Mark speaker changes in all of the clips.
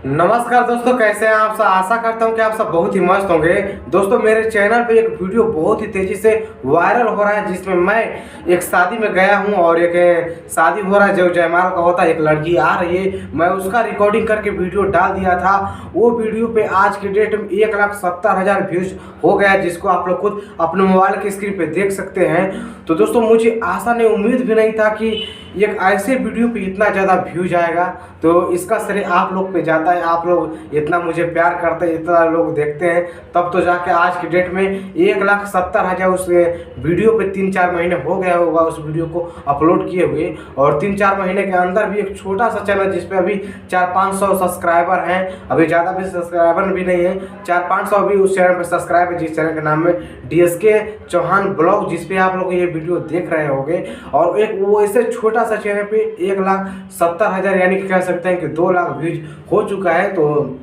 Speaker 1: नमस्कार दोस्तों, कैसे हैं आप सब। आशा करता हूं कि आप सब बहुत ही मस्त होंगे। दोस्तों, मेरे चैनल पे एक वीडियो बहुत ही तेजी से वायरल हो रहा है जिसमें मैं एक शादी में गया हूं और एक शादी हो रहा है जो जयमाल का होता है। एक लड़की आ रही है, मैं उसका रिकॉर्डिंग करके वीडियो डाल दिया था। वो वीडियो पे आज के डेट में 1,70,000 व्यूज हो गया, जिसको आप लोग खुद अपने मोबाइल की स्क्रीन पे देख सकते हैं। तो दोस्तों, मुझे आशा नहीं, उम्मीद भी नहीं था कि एक ऐसे वीडियो पे इतना ज़्यादा व्यूज आएगा। तो इसका श्रेय आप लोग पे जाता है। आप लोग इतना मुझे प्यार करते हैं, इतना लोग देखते हैं, तब तो जाके आज की डेट में 1,70,000 उस वीडियो पे 3-4 महीने हो गया होगा उस वीडियो को अपलोड किए हुए। और 3-4 महीने के अंदर भी एक छोटा सा चैनल जिस पे अभी 400-500 सब्सक्राइबर हैं, अभी ज़्यादा भी सब्सक्राइबर भी नहीं है, 400-500 भी उस चैनल पर सब्सक्राइब है, जिस चैनल के नाम में DSK चौहान ब्लॉग, जिस पे आप लोग ये वीडियो देख रहे होंगे। और एक वो ऐसे छोटा सा चैनल पे 1,70,000 यानी कि कह सकते हैं कि 2 लाख व्यूज हो चुका है। तो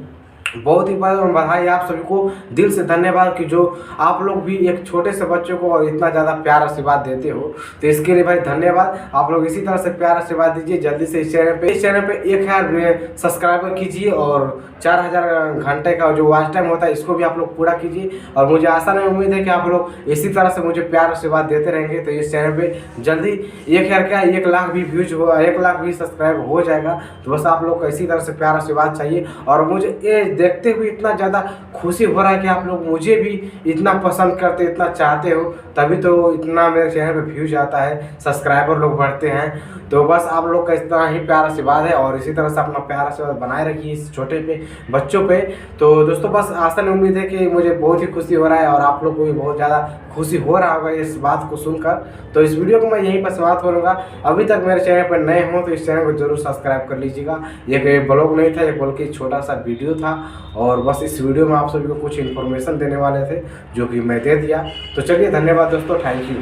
Speaker 1: बहुत ही बधाई आप सभी को, दिल से धन्यवाद कि जो आप लोग भी एक छोटे से बच्चे को और इतना ज़्यादा प्यार आशीर्वाद देते हो। तो इसके लिए भाई धन्यवाद। आप लोग इसी तरह से प्यार आशीर्वाद दीजिए। जल्दी से इस चैनल पे 1,000 सब्सक्राइबर कीजिए और 4,000 घंटे का जो वॉच टाइम होता है इसको भी आप लोग पूरा कीजिए। और मुझे आशा नहीं, उम्मीद है कि आप लोग इसी तरह से मुझे प्यार आशीर्वाद देते रहेंगे। तो इस चैनल पर जल्दी 1 लाख भी व्यूज हो, 1 लाख भी सब्सक्राइब हो जाएगा। तो बस आप लोग को इसी तरह से प्यार आशीर्वाद चाहिए। और मुझे ये देखते हुए इतना ज़्यादा खुशी हो रहा है कि आप लोग मुझे भी इतना पसंद करते, इतना चाहते हो, तभी तो इतना मेरे चैनल पे व्यूज आता है, सब्सक्राइबर लोग बढ़ते हैं। तो बस आप लोग का इतना ही प्यार आशीर्वाद है और इसी तरह से अपना प्यार आशीर्वाद बनाए रखिए इस छोटे पे बच्चों पे। तो दोस्तों, बस आशा नहीं, उम्मीद है कि मुझे बहुत ही खुशी हो रहा है और आप लोग को भी बहुत ज़्यादा खुशी हो रहा होगा इस बात को सुनकर। तो इस वीडियो को मैं यहीं पर समाप्त करूँगा। अभी तक मेरे चैनल पर नए हों तो इस चैनल को जरूर सब्सक्राइब कर लीजिएगा। ये ब्लॉग नहीं था, ये बल्कि छोटा सा वीडियो था और बस इस वीडियो में आप सभी को कुछ इन्फॉर्मेशन देने वाले थे जो कि मैं दे दिया। तो चलिए, धन्यवाद दोस्तों, थैंक यू।